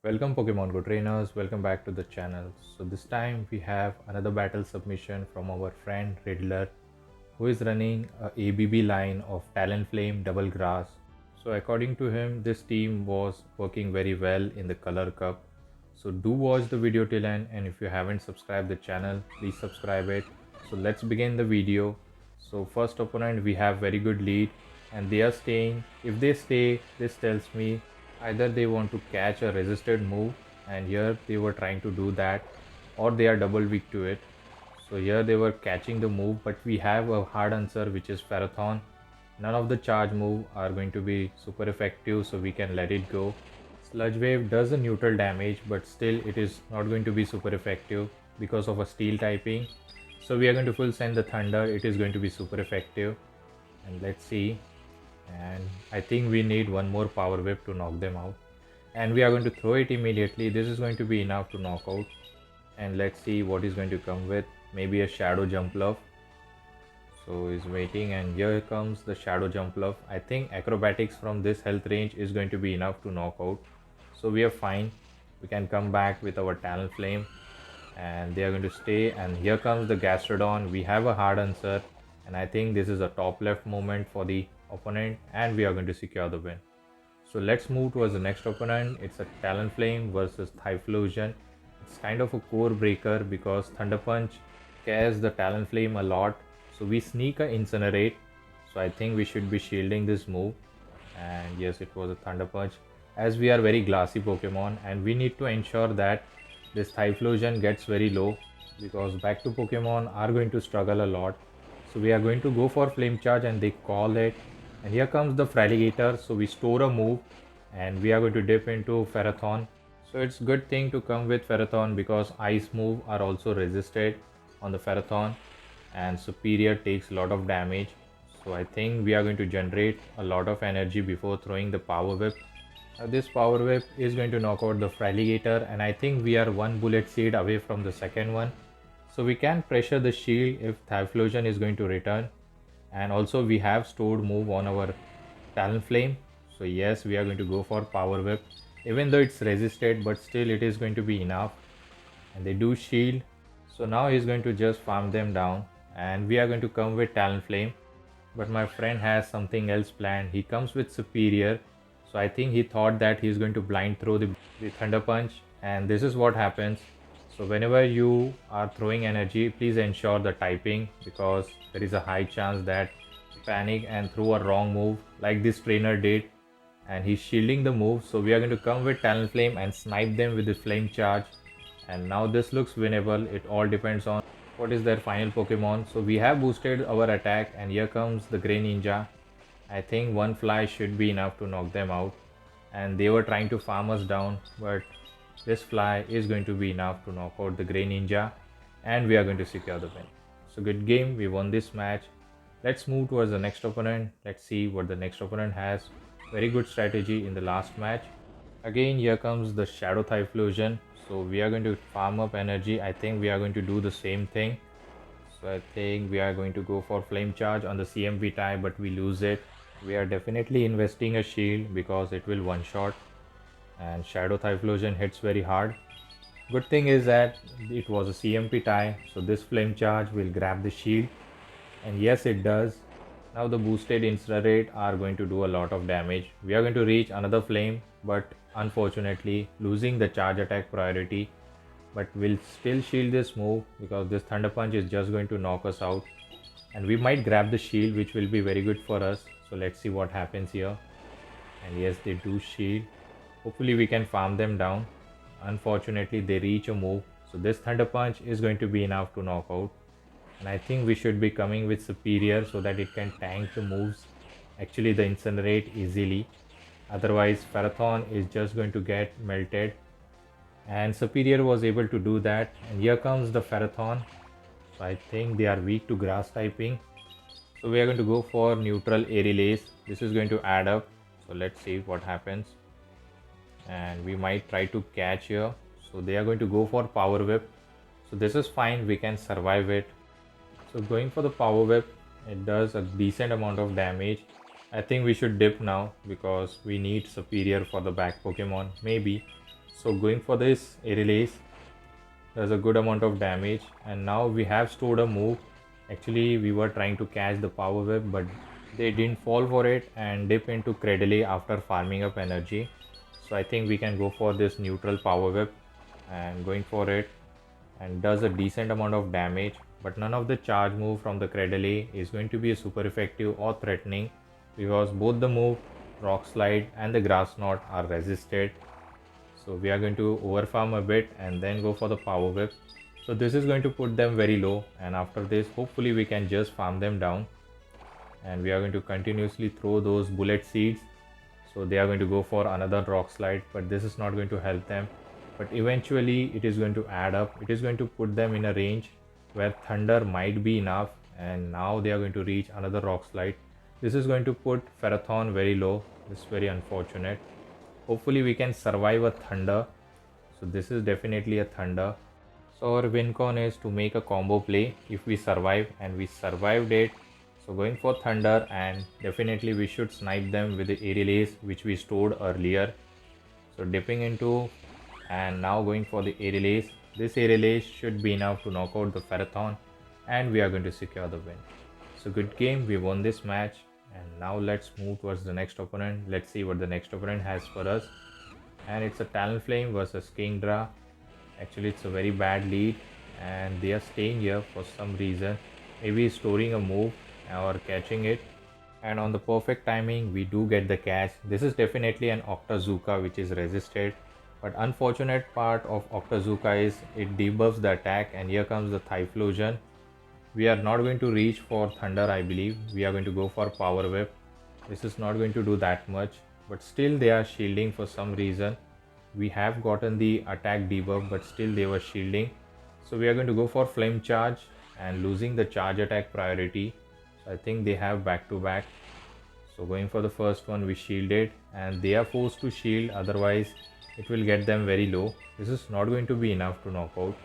Welcome Pokemon Go trainers, welcome back to the channel. So this time we have another battle submission from our friend Riddler who is running a ABB line of Talonflame Double Grass. So according to him this team was working very well in the Color Cup. So do watch the video till end, and if you haven't subscribed the channel please subscribe it. So let's begin the video. So first opponent we have very good lead and they are staying. If they stay, this tells me either they want to catch a resisted move, and here they were trying to do that, or they are double weak to it. So here they were catching the move, but we have a hard answer which is Ferrothorn. None of the charge move are going to be super effective, so we can let it go. Sludge Wave does a neutral damage, but still it is not going to be super effective because of a steel typing. So we are going to full send the Thunder, it is going to be super effective. And let's see, and I think we need one more power whip to knock them out, and we are going to throw it immediately. This is going to be enough to knock out, and let's see what is going to come with. Maybe a shadow jump love. So he's waiting, and here comes the shadow jump love. I think acrobatics from this health range is going to be enough to knock out, so we are fine. We can come back with our Talonflame and they are going to stay, and here comes the Gastrodon. We have a hard answer, and I think this is a top left moment for the opponent, and we are going to secure the win. So let's move towards the next opponent. It's a Talonflame versus Typhlosion. It's kind of a core breaker because Thunder Punch scares the Talonflame a lot. So we sneak a Incinerate. So I think we should be shielding this move. And yes, it was a Thunder Punch. As we are very glassy Pokemon, and we need to ensure that this Typhlosion gets very low, because back to Pokemon are going to struggle a lot. So we are going to go for Flame Charge, and they call it. And here comes the Feraligatr. So we store a move and we are going to dip into Ferrothorn. So it's good thing to come with Ferrothorn because ice move are also resisted on the Ferrothorn, and Superior takes a lot of damage. So I think we are going to generate a lot of energy before throwing the Power Whip. Now this Power Whip is going to knock out the Feraligatr, and I think we are one bullet seed away from the second one. So we can pressure the shield if Typhlosion is going to return, and also we have stored move on our Talonflame. So yes, we are going to go for Power Whip, even though it's resisted, but still it is going to be enough. And they do shield, so now he's going to just farm them down, and we are going to come with Talonflame. But my friend has something else planned. He comes with Superior, so I think he thought that he's going to blind throw the Thunder Punch, and this is what happens. So whenever you are throwing energy, please ensure the typing, because there is a high chance that panic and throw a wrong move like this trainer did, and he's shielding the move. So we are going to come with Talonflame and snipe them with the Flame Charge, and now this looks winnable. It all depends on what is their final Pokemon. So we have boosted our attack, and here comes the Grey Ninja. I think one fly should be enough to knock them out, and they were trying to farm us down, but this fly is going to be enough to knock out the Grey Ninja, and we are going to secure the win. So good game, we won this match. Let's move towards the next opponent. Let's see what the next opponent has. Very good strategy in the last match. Again, here comes the Shadow Typhlosion. So we are going to farm up energy. I think we are going to do the same thing. So I think we are going to go for Flame Charge on the CMP type, but we lose it. We are definitely investing a shield because it will one shot, and Shadow Typhlosion hits very hard. Good thing is that it was a CMP tie, so this Flame Charge will grab the shield, and yes, it does. Now the boosted Incinerate are going to do a lot of damage. We are going to reach another flame, but unfortunately losing the charge attack priority, but we'll still shield this move because this Thunder Punch is just going to knock us out, and we might grab the shield, which will be very good for us. So let's see what happens here. And yes, they do shield. Hopefully we can farm them down. Unfortunately they reach a move, so this Thunder Punch is going to be enough to knock out, and I think we should be coming with Superior so that it can tank the moves, actually the Incinerate, easily. Otherwise Ferrothorn is just going to get melted, and Superior was able to do that. And here comes the Ferrothorn. So I think they are weak to grass typing, so we are going to go for neutral Airy Lace. This is going to add up, so let's see what happens. And we might try to catch here, so they are going to go for Power Whip. So this is fine, we can survive it. So going for the Power Whip, it does a decent amount of damage. I think we should dip now because we need Superior for the back Pokemon, maybe. So going for this release, there's a good amount of damage, and now we have stored a move. Actually, we were trying to catch the power whip, but they didn't fall for it and dip into Credile after farming up energy. So I think we can go for this neutral power whip and going for it, and does a decent amount of damage, but none of the charge move from the Credile is going to be super effective or threatening because both the move, rock slide and the grass knot are resisted. So we are going to overfarm a bit and then go for the power whip. So this is going to put them very low, and after this hopefully we can just farm them down, and we are going to continuously throw those bullet seeds. So they are going to go for another rock slide, but this is not going to help them. But eventually it is going to add up. It is going to put them in a range where thunder might be enough, and now they are going to reach another rock slide. This is going to put Ferrothorn very low. This is very unfortunate. Hopefully we can survive a thunder. So this is definitely a thunder. So our win con is to make a combo play if we survive, and we survived it. So going for thunder, and definitely we should snipe them with the aerial ace which we stored earlier. So dipping into and now going for the aerial ace. This aerial ace should be enough to knock out the Ferrothorn, and we are going to secure the win. So good game, we won this match, and now let's move towards the next opponent. Let's see what the next opponent has for us. And it's a Talonflame versus Kingdra. Actually it's a very bad lead, and they are staying here for some reason, maybe storing a move or catching it, and on the perfect timing we do get the catch. This is definitely an Octazooka which is resisted, but unfortunate part of Octazooka is it debuffs the attack, and here comes the Typhlosion. We are not going to reach for thunder, I believe. We are going to go for power whip. This is not going to do that much, but still they are shielding for some reason. We have gotten the attack debuff, but still they were shielding. So we are going to go for flame charge and losing the charge attack priority. So I think they have back to back. So going for the first one, we shielded, and they are forced to shield, otherwise it will get them very low. This is not going to be enough to knock out.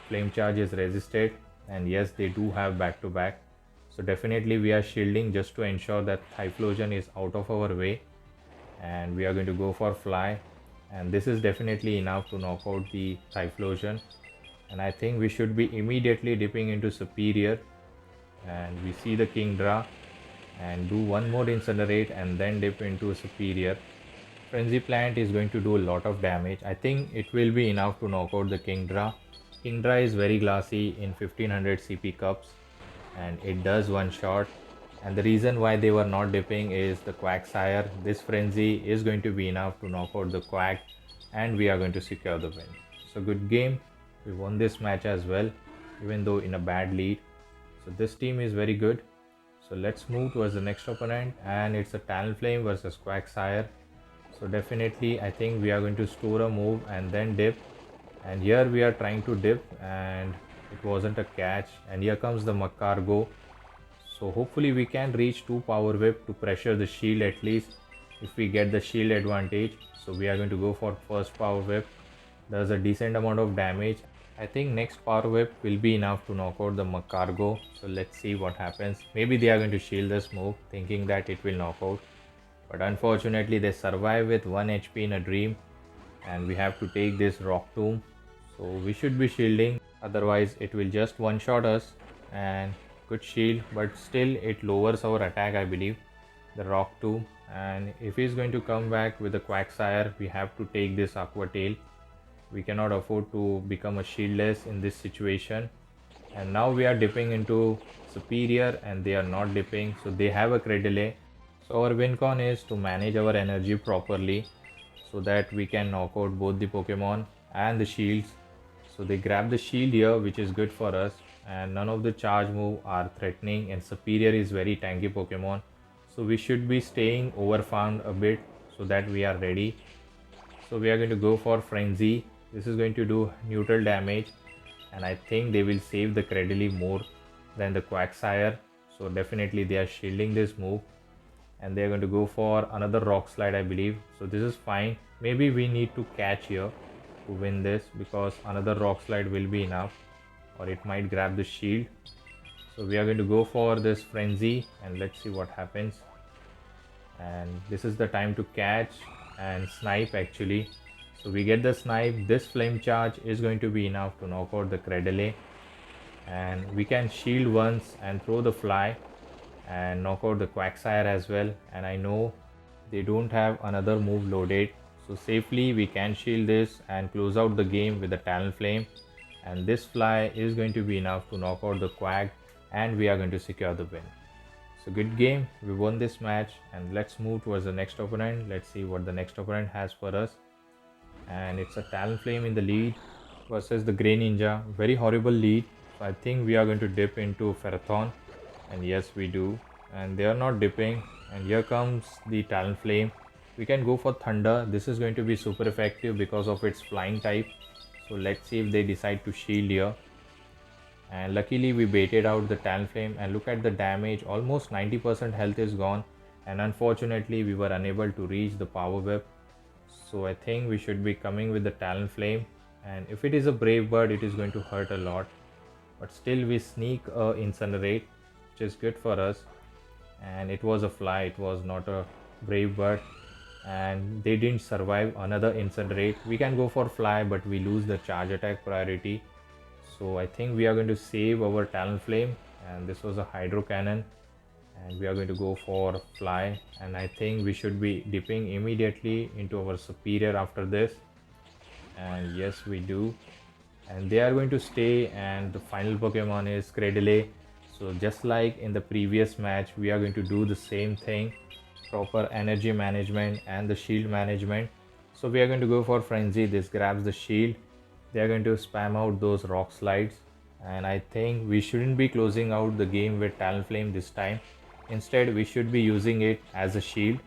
Flame charge is resisted, and yes, they do have back to back. So definitely we are shielding just to ensure that Typhlosion is out of our way, and we are going to go for fly, and this is definitely enough to knock out the Typhlosion. And I think we should be immediately dipping into superior, and we see the Kingdra and do one more incinerate and then dip into superior. Frenzy plant is going to do a lot of damage. I think it will be enough to knock out the Kingdra. Kingdra is very glassy in 1500 CP cups, and it does one shot. And the reason why they were not dipping is the Quagsire. This frenzy is going to be enough to knock out the Quag, and we are going to secure the win. So good game. We won this match as well, even though in a bad lead. So this team is very good. So let's move towards the next opponent, and it's a Talonflame versus Quagsire. So definitely I think we are going to store a move and then dip. And here we are trying to dip, and it wasn't a catch. And here comes the Macargo. So hopefully we can reach 2 power whip to pressure the shield at least if we get the shield advantage. So we are going to go for first power whip. Does a decent amount of damage. I think next power whip will be enough to knock out the Macargo. So let's see what happens. Maybe they are going to shield this move thinking that it will knock out. But unfortunately they survive with 1 HP in a dream, and we have to take this Rock Tomb. So we should be shielding, otherwise it will just one shot us. And good shield, but still it lowers our attack, I believe, the Rock Tomb. And if he's going to come back with the Quagsire, we have to take this Aqua Tail. We cannot afford to become a shieldless in this situation. And now we are dipping into superior, and they are not dipping, so they have a Credile. So our win con is to manage our energy properly so that we can knock out both the Pokemon and the shields. So they grab the shield here, which is good for us, and none of the charge move are threatening, and superior is very tanky Pokemon. So we should be staying overfarmed a bit so that we are ready. So we are going to go for frenzy. This is going to do neutral damage, and I think they will save the Credile more than the Quagsire. So definitely they are shielding this move, and they are going to go for another rock slide, I believe. So this is fine. Maybe we need to catch here to win this, because another rock slide will be enough, or it might grab the shield. So we are going to go for this frenzy, and let's see what happens. And this is the time to catch and snipe actually. So we get the snipe. This flame charge is going to be enough to knock out the Credele, and we can shield once and throw the fly and knock out the Quagsire as well. And I know they don't have another move loaded, so safely we can shield this and close out the game with the Talonflame. And this fly is going to be enough to knock out the Quag, and we are going to secure the win. So good game, we won this match, and let's move towards the next opponent. Let's see what the next opponent has for us. And it's a Talonflame in the lead versus the Grey Ninja. Very horrible lead. So I think we are going to dip into Ferrothorn, and yes we do. And they are not dipping, and here comes the Talonflame. We can go for Thunder. This is going to be super effective because of its flying type. So let's see if they decide to shield here. And luckily we baited out the Talonflame, and look at the damage. Almost 90% health is gone, and unfortunately we were unable to reach the power whip. So I think we should be coming with the Talonflame, and if it is a Brave Bird it is going to hurt a lot, but still we sneak a Incinerate, which is good for us. And it was a fly, it was not a Brave Bird, and they didn't survive another Incinerate. We can go for fly, but we lose the charge attack priority. So I think we are going to save our Talonflame, and this was a Hydro Cannon, and we are going to go for fly. And I think we should be dipping immediately into our superior after this, and yes we do. And they are going to stay, and the final Pokemon is Credele. So just like in the previous match, we are going to do the same thing, proper energy management and the shield management. So we are going to go for Frenzy. This grabs the shield. They are going to spam out those rock slides, and I think we shouldn't be closing out the game with Talonflame this time. Instead we should be using it as a shield.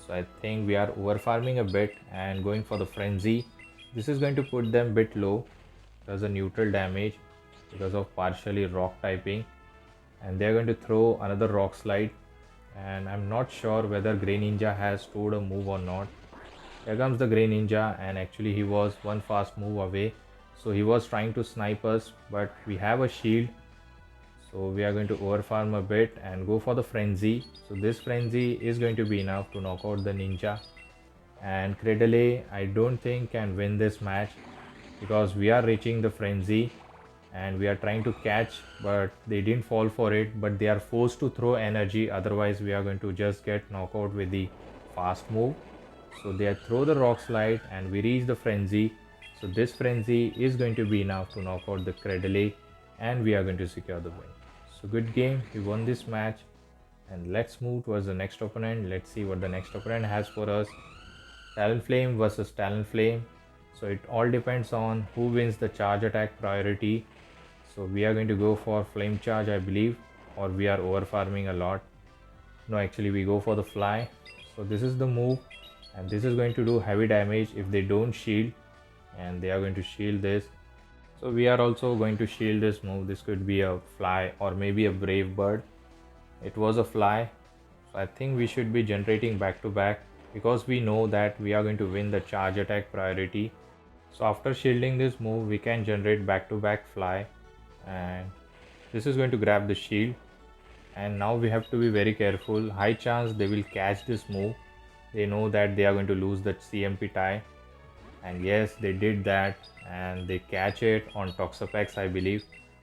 So I think we are over farming a bit and going for the Frenzy. This is going to put them a bit low. Does a neutral damage because of partially rock typing, and they are going to throw another rock slide. And I'm not sure whether Grey Ninja has stored a move or not. Here comes the Grey Ninja, and actually he was one fast move away, so he was trying to snipe us, but we have a shield. So we are going to overfarm a bit and go for the Frenzy. So this Frenzy is going to be enough to knock out the Ninja. And Credele I don't think can win this match, because we are reaching the Frenzy and we are trying to catch, but they didn't fall for it, but they are forced to throw energy, otherwise we are going to just get knockout with the fast move. So they throw the rock slide and we reach the Frenzy. So this Frenzy is going to be enough to knock out the Credele, and we are going to secure the win. So good game, we won this match, and let's move towards the next opponent. Let's see what the next opponent has for us. Talonflame versus Talonflame. So it all depends on who wins the charge attack priority. So we are going to go for flame charge, I believe, or we are over farming a lot. No, actually we go for the fly. So this is the move, and this is going to do heavy damage if they don't shield, and they are going to shield this. So we are also going to shield this move. This could be a fly or maybe a Brave Bird. It was a fly, so I think we should be generating back to back, because we know that we are going to win the charge attack priority. So after shielding this move we can generate back to back fly, and this is going to grab the shield. And now we have to be very careful. High chance they will catch this move. They know that they are going to lose that CMP tie, and yes they did that, and they catch it on Toxapex I believe.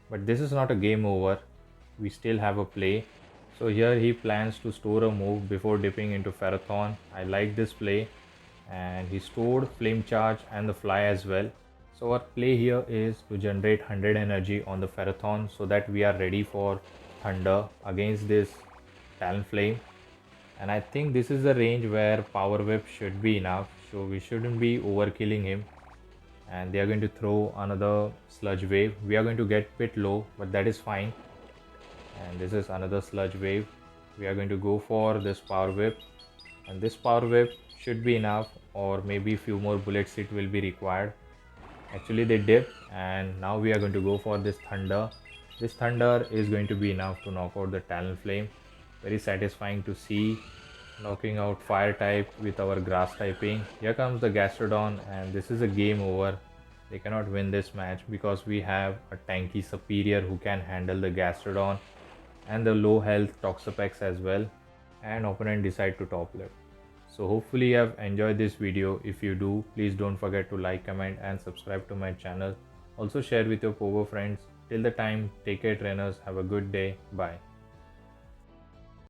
But this is not a game over, we still have a play. So here he plans to store a move before dipping into Ferrothorn. I like this play, and he stored flame charge and the fly as well. So our play here is to generate 100 energy on the Ferrothorn, so that we are ready for Thunder against this Talonflame. And I think this is the range where Power Whip should be enough, so we shouldn't be overkilling him. And they are going to throw another Sludge Wave. We are going to get bit low, but that is fine. And this is another Sludge Wave. We are going to go for this Power Whip, and this Power Whip should be enough, or maybe few more bullets it will be required. Actually they dip, and now we are going to go for this Thunder. This Thunder is going to be enough to knock out the Talonflame. Very satisfying to see, knocking out fire type with our grass typing. Here comes the Gastrodon, and this is a game over. They cannot win this match because we have a tanky superior who can handle the Gastrodon and the low health Toxapex as well. And opponent decide to top left. So hopefully you have enjoyed this video. If you do, please don't forget to like, comment and subscribe to my channel. Also share with your pogo friends. Till the time, take care trainers. Have a good day. Bye.